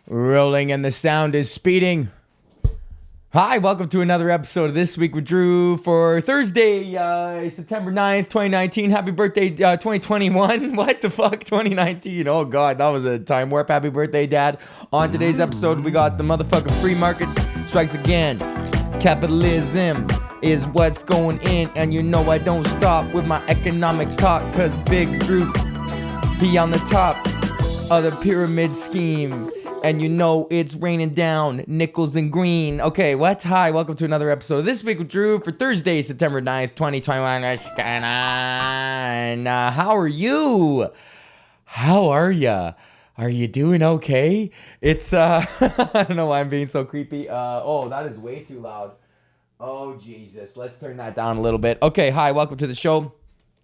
Rolling and the sound is speeding. Hi, welcome to another episode of This Week with Drew for Thursday, September 9th, 2019. Happy birthday, 2021. What the fuck, 2019? Oh, God, that was a time warp. Happy birthday, Dad. On today's episode, we got the motherfucking free market strikes again. Capitalism is what's going in, and you know I don't stop with my economic talk, because Big Drew, he on the top of the pyramid scheme. And you know it's raining down nickels and green. Okay, what? Hi, welcome to another episode of This Week with Drew for Thursday, September 9th, 2021. How are you? How are ya? Are you doing okay? It's, I don't know why I'm being so creepy. Oh, that is way too loud. Oh, Jesus. Let's turn that down a little bit. Okay, hi, welcome to the show.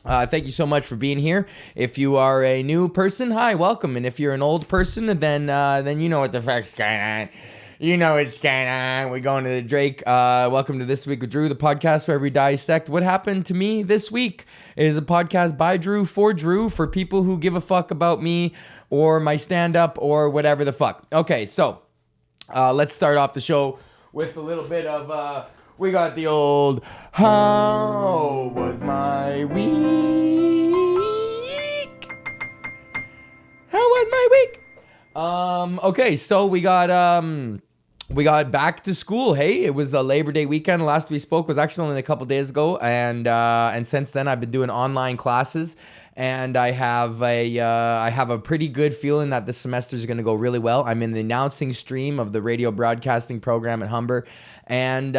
Thank you so much for being here. If you are a new person, hi, welcome. And if you're an old person, then you know what the fuck's going on. You know what's going on. We're going to the Drake. Welcome to This Week with Drew, the podcast where we dissect what happened to me this week. It is a podcast by Drew, for people who give a fuck about me or my stand-up or whatever the fuck. Okay, so let's start off the show with a little bit of... we got the old, how was my week? How was my week? Okay, so we got back to school. Hey, it was a Labor Day weekend. Last we spoke was actually only a couple days ago, and since then I've been doing online classes. And I have a pretty good feeling that this semester is going to go really well. I'm in the announcing stream of the radio broadcasting program at Humber, and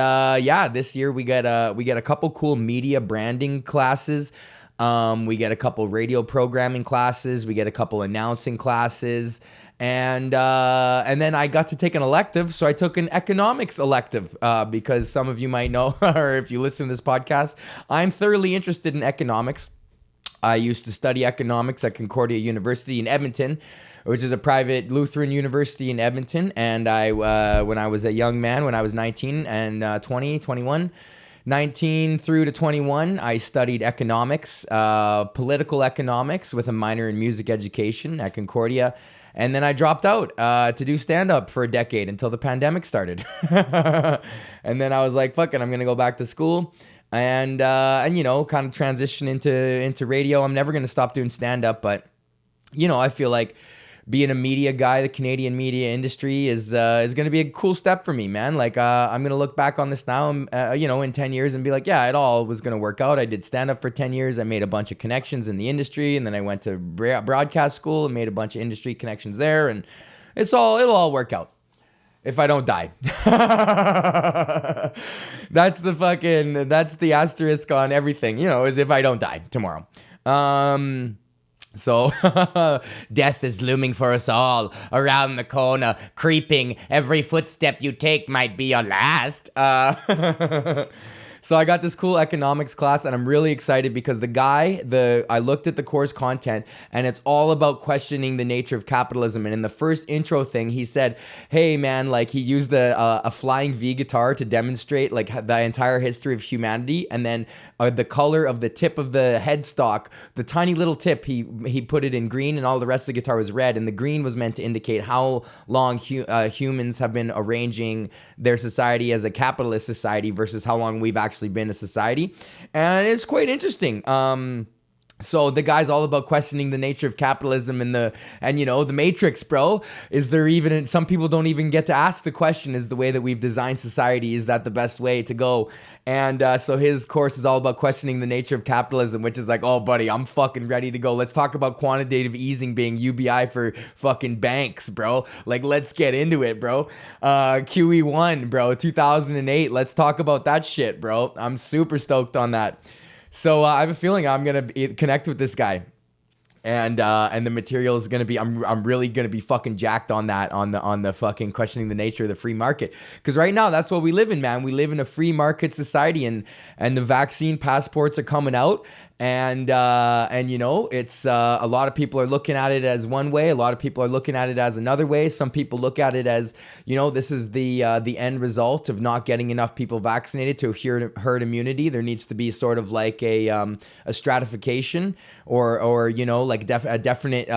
this year we get a couple cool media branding classes. We get a couple radio programming classes. We get a couple announcing classes. And then I got to take an elective, so I took an economics elective because some of you might know, or if you listen to this podcast, I'm thoroughly interested in economics. I used to study economics at Concordia University in Edmonton, which is a private Lutheran university in Edmonton. And when I was a young man, when I was 19 and 21, 19 through to 21, I studied economics, political economics with a minor in music education at Concordia. And then I dropped out to do stand-up for a decade until the pandemic started. And then I was like, fuck it, I'm going to go back to school. And you know, kind of transition into radio. I'm never going to stop doing stand-up, but, you know, I feel like being a media guy, the Canadian media industry is going to be a cool step for me, man. Like, I'm going to look back on this now, you know, in 10 years and be like, yeah, it all was going to work out. I did stand-up for 10 years. I made a bunch of connections in the industry, and then I went to broadcast school and made a bunch of industry connections there, and it'll all work out. If I don't die. That's the asterisk on everything, you know, is if I don't die tomorrow. So death is looming for us all around the corner, creeping. Every footstep you take might be your last. So I got this cool economics class, and I'm really excited because I looked at the course content, and it's all about questioning the nature of capitalism. And in the first intro thing, he said, hey man, like he used a flying V guitar to demonstrate like the entire history of humanity. And then the color of the tip of the headstock, the tiny little tip, he put it in green, and all the rest of the guitar was red. And the green was meant to indicate how long humans have been arranging their society as a capitalist society versus how long we've actually been a society. And it's quite interesting. So the guy's all about questioning the nature of capitalism and you know, the matrix, bro. Is there even, some people don't even get to ask the question, is the way that we've designed society, is that the best way to go? And so his course is all about questioning the nature of capitalism, which is like, oh buddy, I'm fucking ready to go. Let's talk about quantitative easing being UBI for fucking banks, bro. Like, let's get into it, bro. QE1, bro, 2008. Let's talk about that shit, bro. I'm super stoked on that. So I have a feeling I'm going to connect with this guy. And the material is gonna be, I'm really gonna be fucking jacked on that, on the fucking questioning the nature of the free market, because right now that's what we live in, man. We live in a free market society, and the vaccine passports are coming out, and you know, it's a lot of people are looking at it as one way, a lot of people are looking at it as another way. Some people look at it as, you know, this is the end result of not getting enough people vaccinated to herd immunity. There needs to be sort of like a stratification or you know, like a definite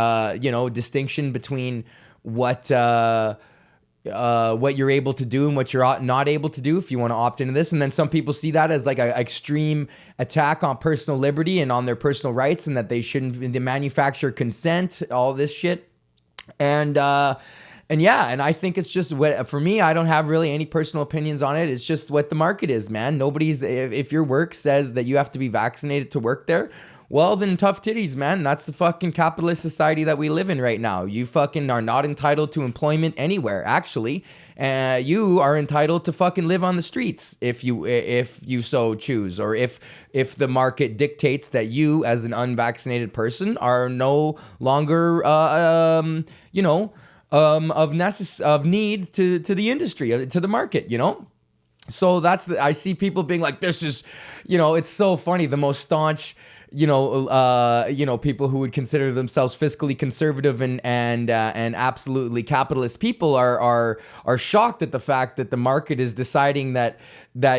you know, distinction between what you're able to do and what you're not able to do if you want to opt into this. And then some people see that as like an extreme attack on personal liberty and on their personal rights, and that they shouldn't manufacture consent, all this shit. And yeah, and I think it's just what, for me, I don't have really any personal opinions on it. It's just what the market is, man. If your work says that you have to be vaccinated to work there, well, then tough titties, man. That's the fucking capitalist society that we live in right now. You fucking are not entitled to employment anywhere, actually. You are entitled to fucking live on the streets if you so choose, or if the market dictates that you, as an unvaccinated person, are no longer, of need to the industry, to the market, So I see people being like, this is, it's so funny. The most staunch, people who would consider themselves fiscally conservative and absolutely capitalist people are shocked at the fact that the market is deciding that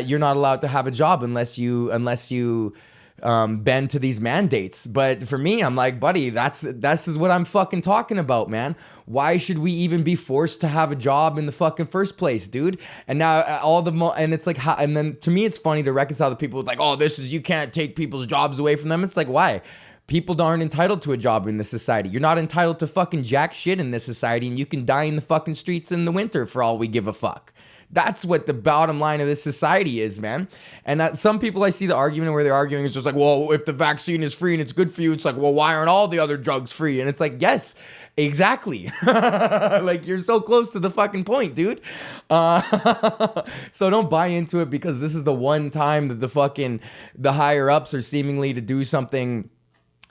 you're not allowed to have a job unless you bend to these mandates. But for me, I'm like, buddy, this is what I'm fucking talking about, man. Why should we even be forced to have a job in the fucking first place, dude? And now and it's like, and then to me, it's funny to reconcile the people with like, oh, you can't take people's jobs away from them. It's like, why? People aren't entitled to a job in this society. You're not entitled to fucking jack shit in this society, and you can die in the fucking streets in the winter for all we give a fuck. That's what the bottom line of this society is, man. And that some people, I see the argument where they're arguing is just like, well, if the vaccine is free and it's good for you, it's like, well, why aren't all the other drugs free? And it's like, yes, exactly. Like, you're so close to the fucking point, dude. So don't buy into it because this is the one time that the higher ups are seemingly to do something,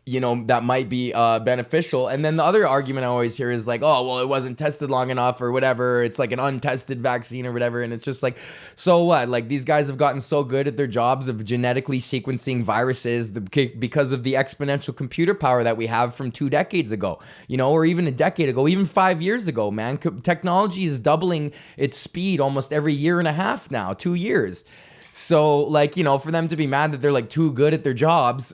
that might be beneficial. And then the other argument I always hear is like, oh, well, it wasn't tested long enough or whatever. It's like an untested vaccine or whatever. And it's just like, so what? Like, these guys have gotten so good at their jobs of genetically sequencing viruses because of the exponential computer power that we have from 2 decades ago, or even a decade ago, even 5 years ago, man. Technology is doubling its speed almost every year and a half now, 2 years. So, like, for them to be mad that they're, like, too good at their jobs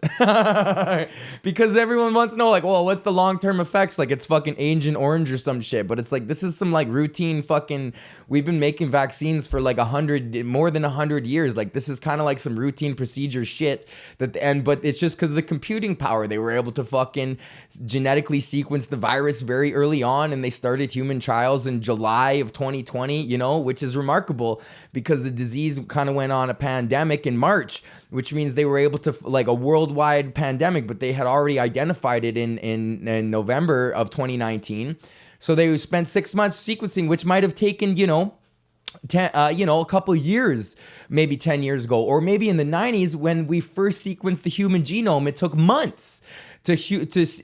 because everyone wants to know, like, well, what's the long-term effects? Like, it's fucking Agent Orange or some shit. But it's like, this is some, like, routine fucking, we've been making vaccines for, like, more than 100 years. Like, this is kind of like some routine procedure shit. But it's just because of the computing power. They were able to fucking genetically sequence the virus very early on, and they started human trials in July of 2020, which is remarkable because the disease kind of went on a pandemic in March, which means they were able to, like, a worldwide pandemic, but they had already identified it in November of 2019. So they spent 6 months sequencing, which might have taken, a couple years, maybe 10 years ago, or maybe in the 90s when we first sequenced the human genome, it took months. To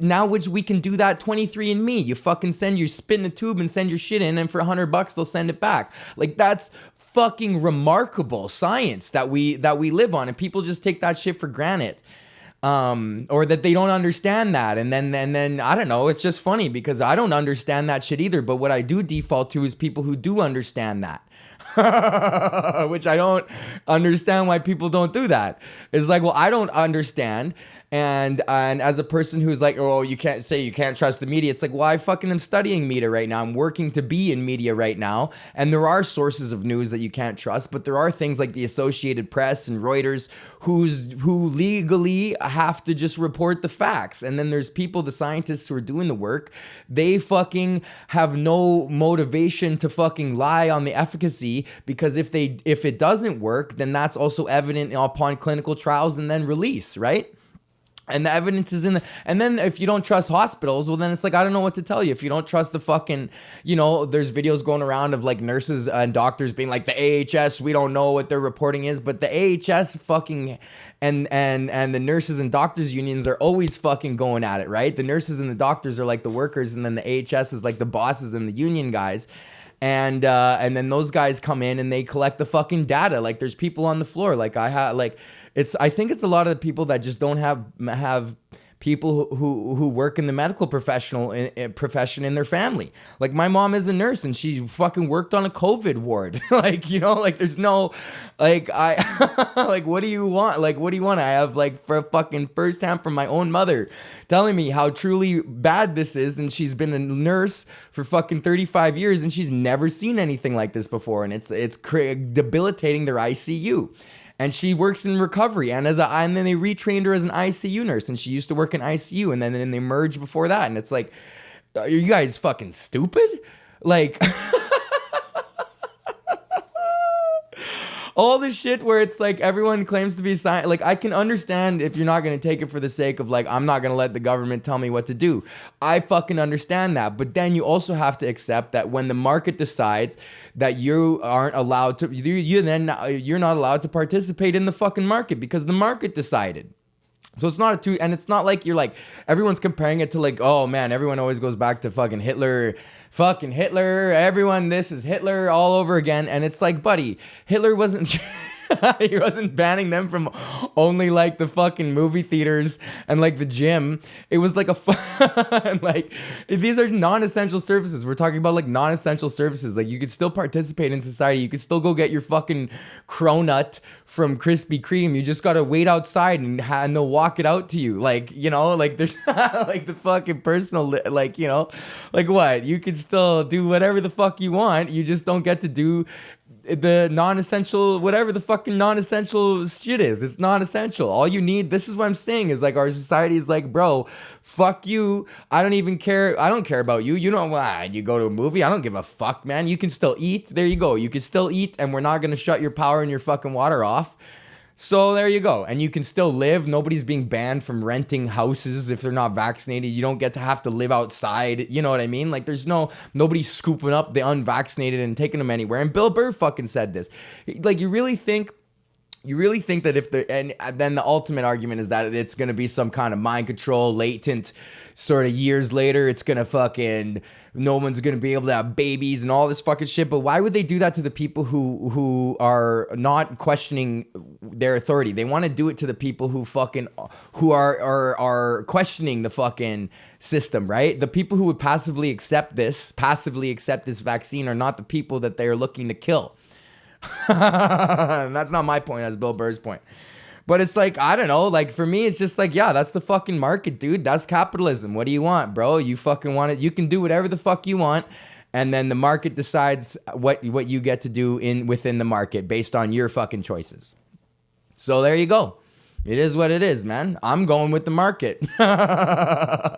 now, which we can do that 23andMe. You fucking spit in a tube and send your shit in, and for $100 they'll send it back. Like, that's fucking remarkable science that we live on, and people just take that shit for granted, or that they don't understand that. And then I don't know, it's just funny because I don't understand that shit either. But what I do default to is people who do understand that. Which I don't understand why people don't do that. It's like, well, I don't understand. And as a person who's like, oh, you can't trust the media. It's like, well, I fucking am studying media right now. I'm working to be in media right now. And there are sources of news that you can't trust, but there are things like the Associated Press and Reuters who legally have to just report the facts. And then there's people, the scientists who are doing the work, they fucking have no motivation to fucking lie on the efficacy, because if it doesn't work, then that's also evident upon clinical trials and then release, right? And the evidence is and then if you don't trust hospitals, well, then it's like, I don't know what to tell you. If you don't trust the fucking, there's videos going around of like nurses and doctors being like, the AHS, we don't know what their reporting is, but the AHS fucking, and the nurses and doctors unions are always fucking going at it, right? The nurses and the doctors are like the workers, and then the AHS is like the bosses and the union guys. And then those guys come in and they collect the fucking data. Like, there's people on the floor. Like, I think it's a lot of the people that just don't have people who work in the medical profession in their family. Like my mom is a nurse and she fucking worked on a COVID ward. Like, you know, like there's no, like like what do you want? Like what do you want? I have like for fucking firsthand from my own mother telling me how truly bad this is, and she's been a nurse for fucking 35 years and she's never seen anything like this before, and it's debilitating their ICU. And she works in recovery, and and then they retrained her as an ICU nurse, and she used to work in ICU, and then they merged before that, and it's like, are you guys fucking stupid? Like all this shit where it's like everyone claims to be science. Like I can understand if you're not going to take it for the sake of like, I'm not going to let the government tell me what to do. I fucking understand that. But then you also have to accept that when the market decides that you aren't allowed to, you're not allowed to participate in the fucking market because the market decided. So it's not and it's not like you're like, everyone's comparing it to like, oh man, everyone always goes back to fucking Hitler, everyone, this is Hitler all over again. And it's like, buddy, Hitler wasn't, he wasn't banning them from only like the fucking movie theaters and like the gym. It was like like these are non-essential services. We're talking about like non-essential services. Like you could still participate in society. You could still go get your fucking cronut from Krispy Kreme. You just gotta wait outside and they'll walk it out to you. Like, you know, like there's like the fucking personal, like, you know, like what? You can still do whatever the fuck you want. You just don't get to do the non-essential, whatever the fucking non-essential shit is. It's not essential. All you need, this is what I'm saying, is like our society is like, bro, fuck you. I don't even care. I don't care about you. You know, you go to a movie. I don't give a fuck, man. You can still eat. There you go. You can still eat, and we're not going to shut your power and your fucking water off. So there you go. And you can still live. Nobody's being banned from renting houses if they're not vaccinated. You don't get to have to live outside. You know what I mean? Like there's nobody's scooping up the unvaccinated and taking them anywhere. And Bill Burr fucking said this. Like you really think that if and then the ultimate argument is that it's going to be some kind of mind control, latent sort of years later, it's going to fucking, no one's going to be able to have babies and all this fucking shit. But why would they do that to the people who are not questioning their authority? They want to do it to the people who are questioning the fucking system, right? The people who would passively accept this vaccine are not the people that they are looking to kill. And that's not my point, that's Bill Burr's point. But it's like, I don't know, like for me it's just like, yeah, that's the fucking market, dude. That's capitalism. What do you want, bro? You fucking want it. You can do whatever the fuck you want, and then the market decides what you get to do within the market based on your fucking choices. So there you go. It is what it is, man. I'm going with the market. I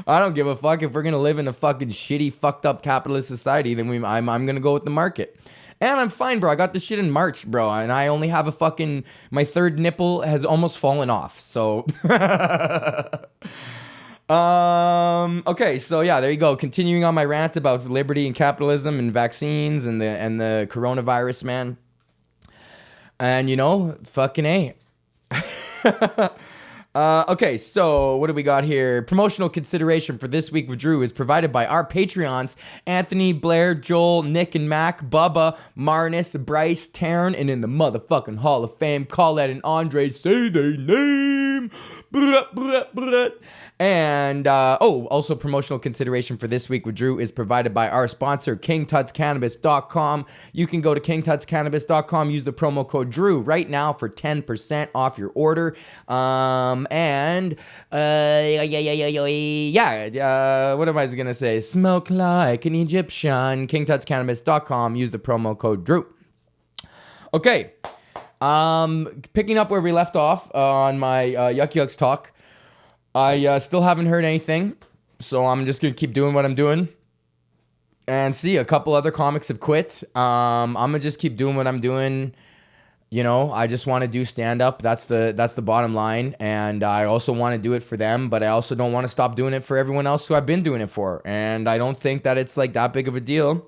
don't give a fuck if we're gonna live in a fucking shitty, fucked up capitalist society. Then I'm gonna go with the market. And I'm fine, bro. I got this shit in March, bro. And I only have my third nipple has almost fallen off. So, okay. So yeah, there you go. Continuing on my rant about liberty and capitalism and vaccines and the coronavirus, man. And you know, fucking A. Okay, so what do we got here? Promotional consideration for This Week with Drew is provided by our Patreons, Anthony, Blair, Joel, Nick and Mac, Bubba, Marnus, Bryce, Taryn, and in the motherfucking Hall of Fame, Colette and Andre, say their name. And also promotional consideration for This Week with Drew is provided by our sponsor, KingTutsCannabis.com. You can go to KingTutsCannabis.com, use the promo code Drew right now for 10% off your order. What am I gonna say? Smoke like an Egyptian. KingTutsCannabis.com, use the promo code Drew. Okay. Picking up where we left off on my Yuck Yucks talk. I still haven't heard anything, so I'm just gonna keep doing what I'm doing. And see, a couple other comics have quit. I'm gonna just keep doing what I'm doing. You know, I just want to do stand up. That's the bottom line. And I also want to do it for them, but I also don't want to stop doing it for everyone else who I've been doing it for. And I don't think that it's like that big of a deal.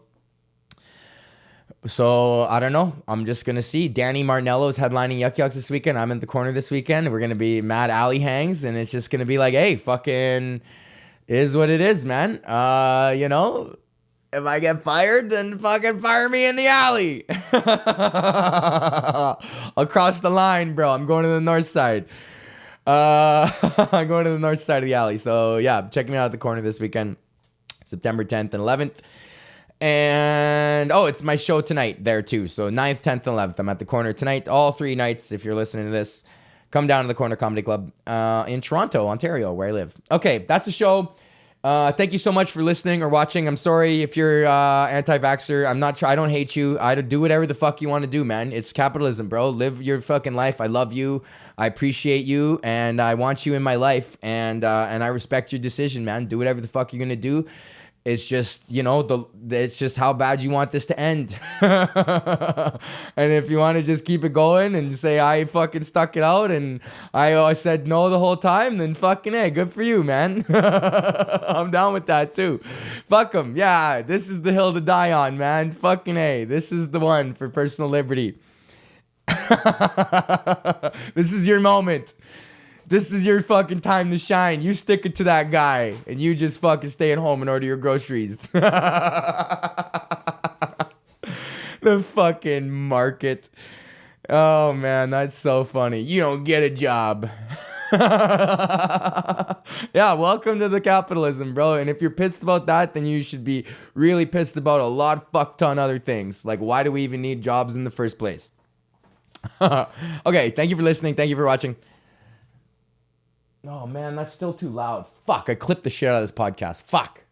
So, I don't know. I'm just going to see. Danny Marnello is headlining Yuck Yucks this weekend. I'm in the corner this weekend. We're going to be Mad Alley Hangs, and it's just going to be like, hey, fucking is what it is, man. You know, if I get fired, then fucking fire me in the alley. Across the line, bro. I'm going to the north side. I'm going to the north side of the alley. So yeah, check me out at the corner this weekend, September 10th and 11th. And it's my show tonight there too. So 9th, 10th, and 11th. I'm at the corner tonight. All 3 nights. If you're listening to this, come down to the Corner Comedy Club in Toronto, Ontario, where I live. Okay, that's the show. Thank you so much for listening or watching. I'm sorry if you're anti-vaxxer. I'm not. I don't hate you. I do whatever the fuck you want to do, man. It's capitalism, bro. Live your fucking life. I love you. I appreciate you, and I want you in my life. And I respect your decision, man. Do whatever the fuck you're gonna do. It's just, it's just how bad you want this to end. And if you want to just keep it going and say, I fucking stuck it out and I said no the whole time, then fucking hey, good for you, man. I'm down with that too. Fuck them. Yeah, this is the hill to die on, man. Fucking hey, this is the one for personal liberty. This is your moment. This is your fucking time to shine. You stick it to that guy and you just fucking stay at home and order your groceries. The fucking market. Oh man, that's so funny. You don't get a job. Yeah, welcome to the capitalism, bro. And if you're pissed about that, then you should be really pissed about a lot fuck ton other things. Like, why do we even need jobs in the first place? Okay, thank you for listening. Thank you for watching. Oh man, that's still too loud. Fuck, I clipped the shit out of this podcast. Fuck.